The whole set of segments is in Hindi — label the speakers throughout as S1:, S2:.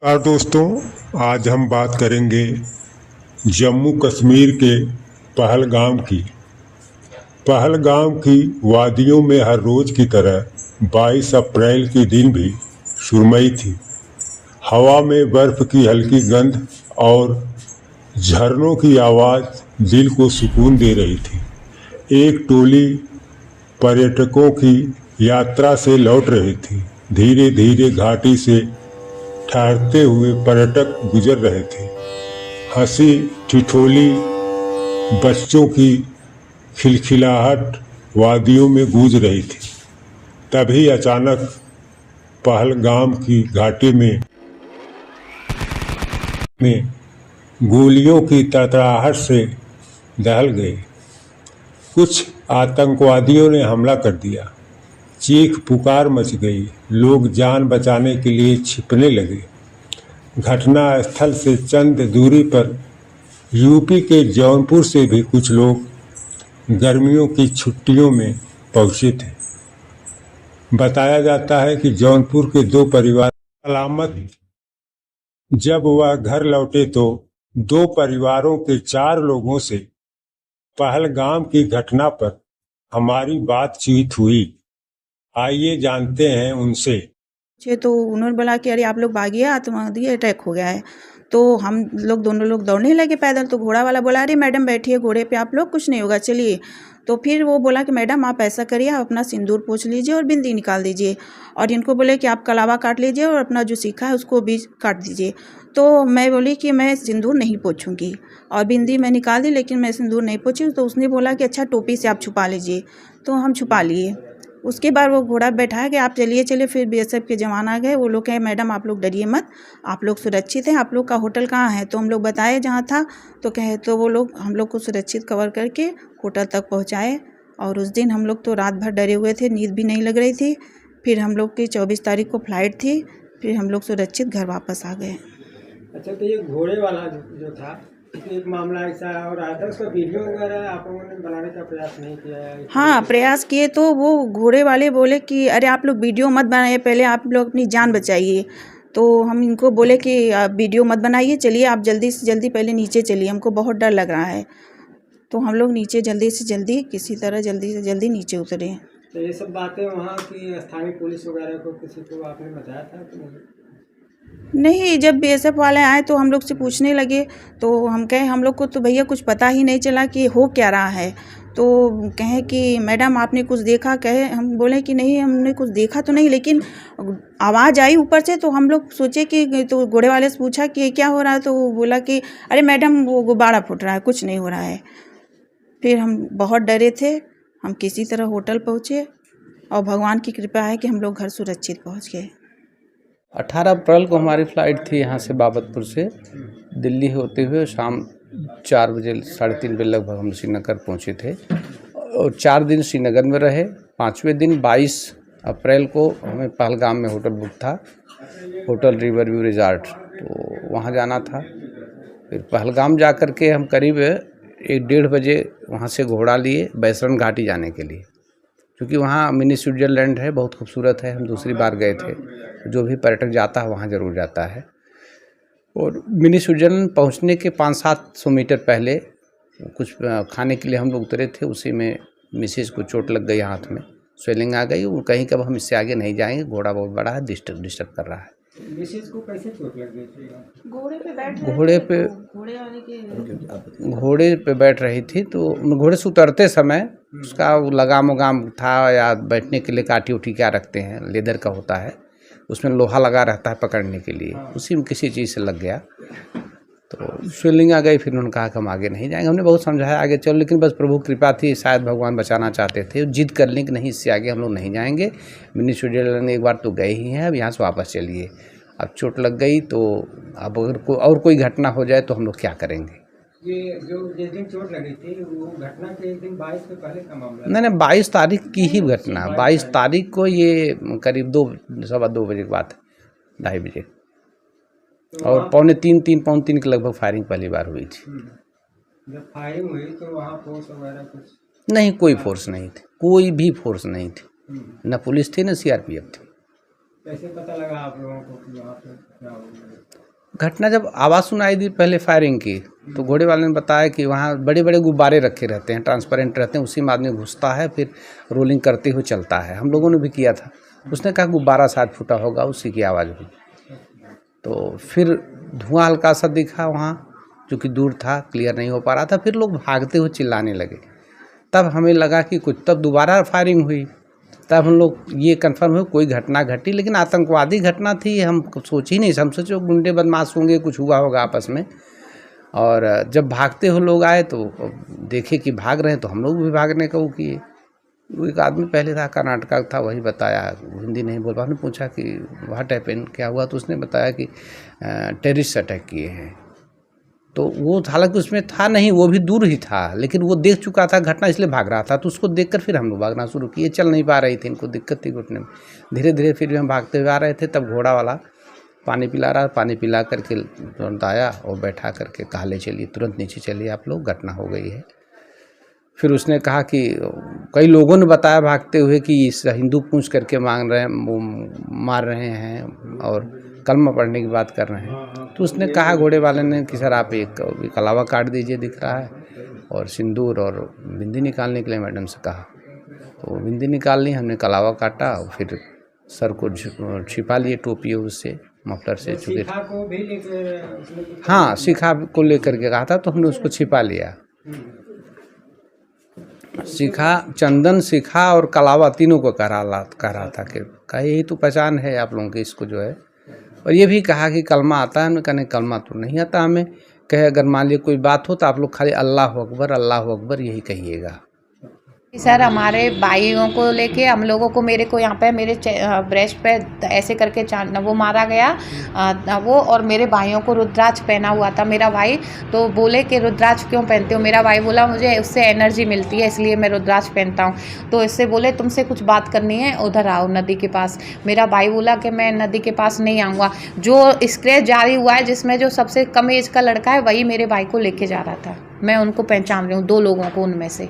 S1: दोस्तों, आज हम बात करेंगे जम्मू कश्मीर के पहलगाम की वादियों में हर रोज की तरह 22 अप्रैल के दिन भी सुरमई थी। हवा में बर्फ की हल्की गंध और झरनों की आवाज़ दिल को सुकून दे रही थी। एक टोली पर्यटकों की यात्रा से लौट रही थी। धीरे धीरे घाटी से ठहरते हुए पर्यटक गुजर रहे थे। हंसी ठिठोली, बच्चों की खिलखिलाहट वादियों में गूंज रही थी। तभी अचानक पहलगाम की घाटी में गोलियों की तड़तड़ाहट से दहल गई। कुछ आतंकवादियों ने हमला कर दिया। चीख पुकार मच गई। लोग जान बचाने के लिए छिपने लगे। घटना स्थल से चंद दूरी पर यूपी के जौनपुर से भी कुछ लोग गर्मियों की छुट्टियों में पहुंचे थे। बताया जाता है कि जौनपुर के 2 परिवार सलामत। जब वह घर लौटे तो 2 परिवारों के 4 लोगों से पहलगाम की घटना पर हमारी बातचीत हुई। आइए जानते हैं उनसे।
S2: तो उन्होंने बोला कि अरे आप लोग भागिए, आतंकवादी अटैक हो गया है। तो हम लोग दोनों लोग दौड़ने लगे पैदल। तो घोड़ा वाला बोला अरे मैडम बैठिए घोड़े पे, आप लोग कुछ नहीं होगा, चलिए। तो फिर वो बोला कि मैडम आप ऐसा करिए, आप अपना सिंदूर पोंछ लीजिए और बिंदी निकाल दीजिए, और इनको बोले कि आप कलावा काट लीजिए और अपना जो सीखा है उसको भी काट दीजिए। तो मैं बोली कि मैं सिंदूर नहीं पोंछूंगी, और बिंदी मैं निकाल दी, लेकिन मैं सिंदूर नहीं पोंछी। तो उसने बोला कि अच्छा टोपी से आप छुपा लीजिए। तो हम छुपा लिए। उसके बाद वो घोड़ा बैठा के आप चलिए चलिए। फिर बीएसएफ के जवान आ गए। वो लोग कहे मैडम आप लोग डरिए मत, आप लोग सुरक्षित हैं, आप लोग का होटल कहाँ है। तो हम लोग बताए जहाँ था। तो कहे तो वो लोग हम लोग को सुरक्षित कवर करके होटल तक पहुँचाए। और उस दिन हम लोग तो रात भर डरे हुए थे, नींद भी नहीं लग रही थी। फिर हम लोग की 24 तारीख को फ्लाइट थी। फिर हम लोग सुरक्षित घर वापस आ गए।
S3: अच्छा, तो ये घोड़े वाला जो था, एक मामला ऐसा और आया था, उसका वीडियो वगैरह आप लोगों ने बनाने का प्रयास नहीं किया है?
S2: हाँ, प्रयास किए। तो वो घोड़े वाले बोले कि अरे आप लोग वीडियो मत बनाइए, पहले आप लोग अपनी जान बचाइए। तो हम इनको बोले कि आप वीडियो मत बनाइए, चलिए आप जल्दी से जल्दी पहले नीचे चलिए, हमको बहुत डर लग रहा है। तो हम लोग नीचे जल्दी से जल्दी किसी तरह जल्दी से जल्दी नीचे उतरे।
S3: तो ये सब बातें वहाँ की स्थानीय पुलिस वगैरह को किसी को आपने बताया था कि नहीं?
S2: नहीं, जब बीएसएफ वाले आए तो हम लोग से पूछने लगे। तो हम कहे हम लोग को तो भैया कुछ पता ही नहीं चला कि हो क्या रहा है। तो कहे कि मैडम आपने कुछ देखा? कहे हम बोले कि नहीं हमने कुछ देखा तो नहीं, लेकिन आवाज़ आई ऊपर से। तो हम लोग सोचे कि, तो घोड़े वाले से पूछा कि क्या हो रहा है। तो वो बोला कि अरे मैडम वो गुब्बारा फूट रहा है, कुछ नहीं हो रहा है। फिर हम बहुत डरे थे। हम किसी तरह होटल पहुँचे और भगवान की कृपा है कि हम लोग घर सुरक्षित पहुँच गए।
S4: 18 अप्रैल को हमारी फ़्लाइट थी यहाँ से बाबतपुर से दिल्ली होते हुए। शाम 4 बजे 3:30 बजे लगभग हम श्रीनगर पहुँचे थे और 4 दिन श्रीनगर में रहे। 5वें दिन 22 अप्रैल को हमें पहलगाम में होटल बुक था, होटल रिवर व्यू रिज़ॉर्ट, तो वहाँ जाना था। फिर पहलगाम जा कर के हम करीब 1-1:30 बजे वहाँ से घोड़ा लिए बैसरन घाटी जाने के लिए, क्योंकि वहाँ मिनी स्विट्ज़रलैंड है, बहुत खूबसूरत है। हम दूसरी बार गए थे। जो भी पर्यटक जाता है वहाँ ज़रूर जाता है। और मिनी स्विट्ज़रलैंड पहुँचने के 500-700 मीटर पहले कुछ खाने के लिए हम लोग उतरे थे। उसी में मिसेज को चोट लग गई, हाथ में स्वेलिंग आ गई। वो कहीं कब हम इससे आगे नहीं जाएंगे, घोड़ा बहुत बड़ा है, डिस्टर्ब कर रहा है।
S3: मिसेज को कैसे चोट लग गई थी?
S2: घोड़े पे बैठ
S4: घोड़े पे बैठ रही थी। तो घोड़े से उतरते समय उसका लगाम वगाम था, या बैठने के लिए काठी उठी क्या रखते हैं, लेदर का होता है, उसमें लोहा लगा रहता है पकड़ने के लिए, उसी में किसी चीज़ से लग गया तो स्वेलिंग आ गई। फिर उन्होंने कहा कि हम आगे नहीं जाएंगे। हमने बहुत समझाया आगे चलो, लेकिन बस प्रभु कृपा थी, शायद भगवान बचाना चाहते थे। जिद कर लें कि नहीं इससे आगे हम लोग नहीं जाएंगे, मिनी स्विट्ज़रलैंड एक बार तो गए ही हैं, अब यहाँ से वापस चलिए। अब चोट लग गई तो अब अगर कोई घटना हो जाए तो हम लोग क्या करेंगे।
S3: ये जो जिस दिन चोट लगी थी वो घटना के एक दिन 22 से पहले का मामला?
S4: नहीं, 22 तारीख की ही घटना। 22 तारीख को ये करीब 2-2 बजे के बाद, 2:30 बजे, और 2:45 के लगभग फायरिंग पहली बार हुई थी।
S3: जब फायरिंग हुई तो वहाँ फोर्स वगैरह कुछ
S4: नहीं, कोई फोर्स नहीं थी, कोई भी फोर्स नहीं थी, न पुलिस थी न सीआरपीएफ थी।
S3: कैसे पता लगा आप लोगों को कि वहाँ पे क्या हो गया?
S4: घटना जब आवाज़ सुनाई दी पहले फायरिंग की, तो घोड़े वाले ने बताया कि वहाँ बड़े बड़े गुब्बारे रखे रहते हैं, ट्रांसपेरेंट रहते हैं, उसी में आदमी घुसता है फिर रोलिंग करते हुए चलता है। हम लोगों ने भी किया था। उसने कहा गुब्बारा शायद फूटा होगा, उसी की आवाज़ हुई। तो फिर धुआं हल्का सा दिखा वहाँ, जो कि दूर था, क्लियर नहीं हो पा रहा था। फिर लोग भागते हुए चिल्लाने लगे। तब हमें लगा कि कुछ, तब दोबारा फायरिंग हुई। तब हम लोग ये कंफर्म हुए कोई घटना घटी, लेकिन आतंकवादी घटना थी हम सोच ही नहीं। हम सोचे गुंडे बदमाश होंगे, कुछ हुआ होगा आपस में। और जब भागते हुए लोग आए तो देखे कि भाग रहे हैं, तो हम लोग भी भागने का वो किए। वो एक आदमी पहले था, कर्नाटक का था, वही बताया, हिंदी नहीं बोल पा। हमने पूछा कि व्हाट हैपेंड, क्या हुआ, तो उसने बताया कि टेररिस्ट अटैक किए हैं। तो वो हालांकि उसमें था नहीं, वो भी दूर ही था, लेकिन वो देख चुका था घटना, इसलिए भाग रहा था। तो उसको देखकर फिर हम लोग भागना शुरू किए। चल नहीं पा रही थी, इनको दिक्कत थी घुटने में। धीरे धीरे फिर भी हम भागते हुए आ रहे थे। तब घोड़ा वाला पानी पिला रहा, पानी पिला करके तुरंत आया और बैठा करके कहा ले चलिए, तुरंत नीचे चलिए आप लोग, घटना हो गई है। फिर उसने कहा कि कई लोगों ने बताया भागते हुए कि इस हिंदू पूछ करके मांग रहे हैं, वो मार रहे हैं और कलमा पढ़ने की बात कर रहे हैं। तो उसने कहा घोड़े वाले ने कि सर आप एक कलावा काट दीजिए, दिख रहा है, और सिंदूर और बिंदी निकालने के लिए मैडम से कहा। तो बिंदी निकाल ली, हमने कलावा काटा और फिर सर को छिपा लिए टोपी उससे, मफलर से। चुके
S3: शिखा को भी लेकर उसने कुछ-
S4: हाँ, शिखा को लेकर के कहा था, तो हमने उसको छिपा लिया। शिखा, चंदन, शिखा और कलावा तीनों को कह रहा था कि कहे यही तो पहचान है आप लोगों की, इसको जो है। और ये भी कहा कि कलमा आता है। हमने कहा नहीं, कलमा तो नहीं आता हमें। कहे अगर मान लीजिए कोई बात हो तो आप लोग खाली अल्लाह अकबर यही कहिएगा।
S5: सर हमारे भाइयों को लेके हम लोगों को, मेरे को यहाँ पे मेरे ब्रेस्ट पे ऐसे करके वो मारा गया, वो, और मेरे भाइयों को रुद्राक्ष पहना हुआ था मेरा भाई। तो बोले कि रुद्राक्ष क्यों पहनते हो? मेरा भाई बोला मुझे उससे एनर्जी मिलती है इसलिए मैं रुद्राक्ष पहनता हूँ। तो इससे बोले तुमसे कुछ बात करनी है, उधर आओ नदी के पास। मेरा भाई बोला कि मैं नदी के पास नहीं आऊँगा। जो स्क्रैच जारी हुआ है जिसमें जो सबसे कम एज का लड़का है वही मेरे भाई को लेके जा रहा था। मैं उनको पहचान रही हूँ, 2 लोगों को उनमें से।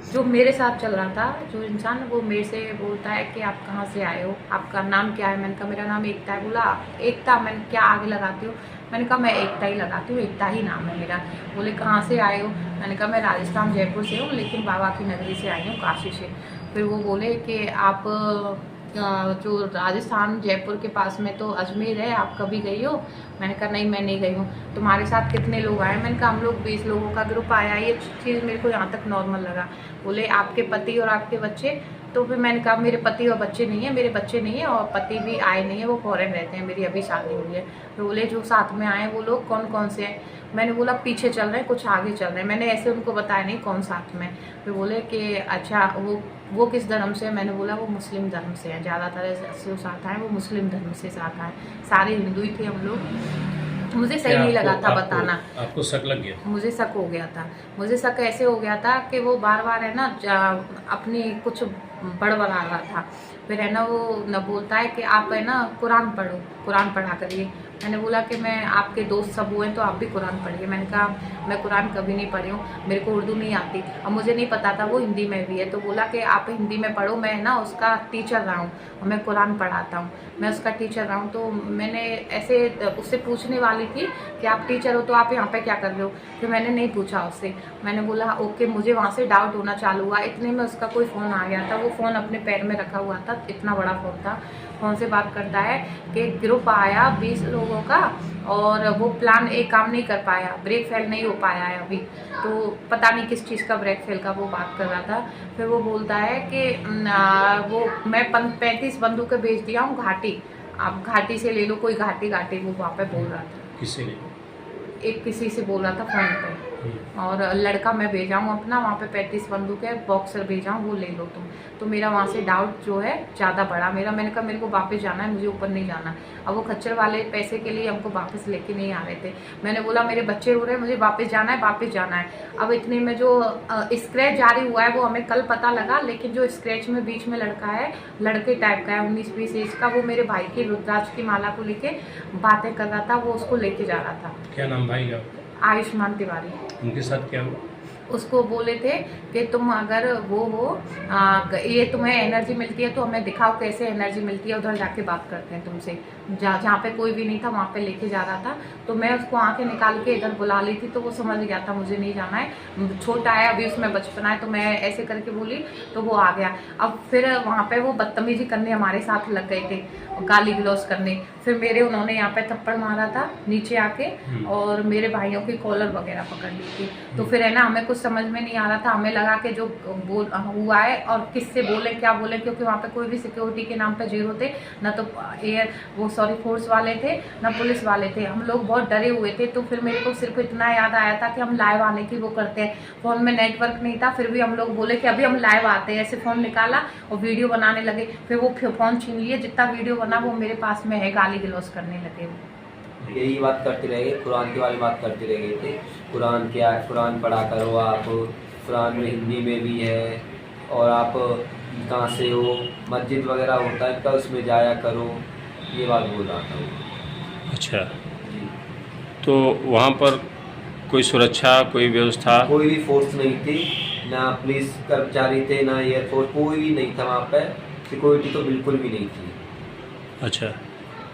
S5: जो मेरे साथ चल रहा था जो इंसान, वो मेरे से बोलता है कि आप कहाँ से आए हो, आपका नाम क्या है? मैंने कहा मेरा नाम एकता है। बोला एकता, मैंने क्या आगे लगाती हूँ? मैंने कहा मैं एकता ही लगाती हूँ, एकता ही नाम है मेरा। बोले कहाँ से आए हो? मैंने कहा मैं राजस्थान जयपुर से हूँ, लेकिन बाबा की नगरी से आई हूँ, काशी से। फिर वो बोले कि आप जो राजस्थान जयपुर के पास में तो अजमेर है, आप कभी गई हो? मैंने कहा नहीं, मैं नहीं गई हूँ। तुम्हारे साथ कितने लोग आए? मैंने कहा हम लोग 20 लोगों का ग्रुप आया। ये चीज़ मेरे को यहाँ तक नॉर्मल लगा। बोले आपके पति और आपके बच्चे? तो फिर मैंने कहा मेरे पति और बच्चे नहीं है, मेरे बच्चे नहीं है और पति भी आए नहीं है, वो फॉरेन रहते हैं, मेरी अभी शादी हुई है। तो बोले जो साथ में आए वो लोग कौन कौन से हैं? मैंने बोला पीछे चल रहे हैं, कुछ आगे चल रहे हैं। मैंने ऐसे उनको बताया नहीं कौन साथ में। फिर बोले कि अच्छा वो किस धर्म से है? मैंने बोला वो मुस्लिम धर्म से है, ज़्यादातर जो साथ आए वो मुस्लिम धर्म से साथ आए, सारे हिंदू ही थे हम लोग। मुझे सही नहीं लगा था बताना।
S6: आपको शक लग गया?
S5: मुझे शक हो गया था। मुझे शक ऐसे हो गया था कि वो बार बार है ना अपनी कुछ बड़बड़ा रहा था। फिर है ना वो न बोलता है कि आप है ना कुरान पढ़ो, कुरान पढ़ा करिए। मैंने बोला कि मैं आपके दोस्त सब हुए तो आप भी कुरान पढ़िए। मैंने कहा मैं कुरान कभी नहीं पढ़ी हूँ, मेरे को उर्दू नहीं आती और मुझे नहीं पता था वो हिंदी में भी है। तो बोला कि आप हिंदी में पढ़ो, मैं ना उसका टीचर रहा हूँ और मैं कुरान पढ़ाता हूँ, मैं उसका टीचर रहा हूँ। तो मैंने ऐसे उससे पूछने वाली थी कि आप टीचर हो तो आप यहाँ पे क्या कर रहे हो? फिर मैंने नहीं पूछा उससे। मैंने बोला ओके। मुझे वहाँ से डाउट होना चालू हुआ। इतने में उसका कोई फ़ोन आ गया था। वो फ़ोन अपने पैर में रखा हुआ था, इतना बड़ा फ़ोन था। फ़ोन से बात करता है कि ग्रुप आया 20 लोगों का और वो प्लान एक काम नहीं कर पाया, ब्रेक फेल नहीं हो पाया है अभी। तो पता नहीं किस चीज़ का ब्रेक फेल का वो बात कर रहा था। फिर वो बोलता है कि वो मैं 35 बंदूकें भेज दिया हूँ घाटी, आप घाटी से ले लो, कोई घाटी वो वहाँ पे बोल रहा था।
S6: किससे ले?
S5: एक किसी से बोल रहा था फ़ोन पे। और लड़का मैं भेजा हूँ अपना, वहाँ पे 35 बंदूक है, बॉक्सर भेजा हूँ, वो ले लो तुम। तो मेरा वहाँ से डाउट जो है ज़्यादा बढ़ा मेरा। मैंने कहा मेरे को वापस जाना है, मुझे ऊपर नहीं जाना। अब वो खच्चर वाले पैसे के लिए हमको वापस लेके नहीं आ रहे थे। मैंने बोला मेरे बच्चे रो रहे हैं, मुझे वापस जाना है, वापस जाना है। अब इतने में जो स्क्रैच जारी हुआ है वो हमें कल पता लगा, लेकिन जो स्क्रैच में बीच में लड़का है, लड़के टाइप का है, 19-20 एज का, वो मेरे भाई की रुद्राक्ष की माला को लेके बातें कर रहा था, वो उसको लेके जा रहा था।
S6: क्या नाम भाई का?
S5: आयुष्मान तिवारी।
S6: उनके साथ क्या हुआ?
S5: उसको बोले थे कि तुम अगर वो हो ये तुम्हें एनर्जी मिलती है तो हमें दिखाओ कैसे एनर्जी मिलती है, उधर जाके बात करते हैं तुमसे। जहाँ पे कोई भी नहीं था वहाँ पे लेके जा रहा था, तो मैं उसको आंखें निकाल के इधर बुला ली थी, तो वो समझ गया था मुझे नहीं जाना है, छोटा है अभी, उसमें बचपना है। तो मैं ऐसे करके बोली तो वो आ गया। अब फिर वहाँ पे वो बदतमीजी करने हमारे साथ लग गए थे, गाली गलौज करने। फिर मेरे उन्होंने यहाँ पे थप्पड़ मारा था नीचे आके, और मेरे भाइयों की कॉलर वगैरह पकड़ ली थी। तो फिर है ना, हमें कुछ समझ में नहीं आ रहा था, हमें लगा कि जो हुआ है और किससे बोले क्या बोले, क्योंकि वहाँ पे कोई भी सिक्योरिटी के नाम पे जीरो थे, ना तो फोर्स वाले थे ना पुलिस वाले थे। हम लोग बहुत डरे हुए थे। तो फिर मेरे को सिर्फ इतना याद आया था कि हम लाइव आने की वो करते हैं, फ़ोन में नेटवर्क नहीं था, फिर भी हम लोग बोले कि अभी हम लाइव आते हैं। ऐसे फ़ोन निकाला और वीडियो बनाने लगे, फिर वो फ़ोन छीन लिए, जितना वीडियो बना वो मेरे पास में है, गाली गलौज करने लगे।
S6: यही बात करते रह गए, कुरान के बारे में बात करते रह गए थे। कुरान क्या है, कुरान पढ़ा करो आप, कुरान में हिंदी में भी है, और आप कहाँ से हो, मस्जिद वगैरह होता है इनका, उसमें जाया करो, ये बात बोल रहा था वो।
S7: अच्छा,
S6: जी,
S7: तो वहाँ पर कोई सुरक्षा, कोई व्यवस्था?
S6: कोई भी फोर्स नहीं थी, ना पुलिस कर्मचारी थे, ना एयरफोर्स, कोई भी नहीं था वहाँ पर। सिक्योरिटी तो बिल्कुल भी नहीं थी।
S7: अच्छा,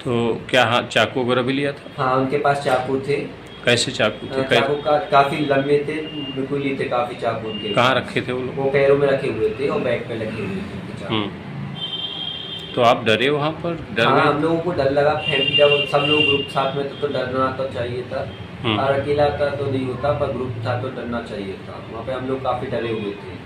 S7: तो क्या हाँ चाकू वगैरह भी लिया था?
S6: हाँ, उनके पास चाकू थे।
S7: कैसे चाकू थे?
S6: चाकू काफ़ी लंबे थे, बिल्कुल ही थे, काफ़ी चाकू उनके।
S7: कहाँ रखे थे वो लोग?
S6: वो पैरों में रखे हुए थे और बैक पे लगे हुए थे उनके चाकू।
S7: तो आप डरे वहाँ पर? डर
S6: हाँ,
S7: गए?
S6: हम लोगों को डर लगा। फैमिली जब सब लोग ग्रुप साथ में तो डरना तो चाहिए था, और अकेला था तो नहीं होता, पर ग्रुप था तो डरना चाहिए था। वहाँ पे हम लोग काफ़ी डरे हुए थे।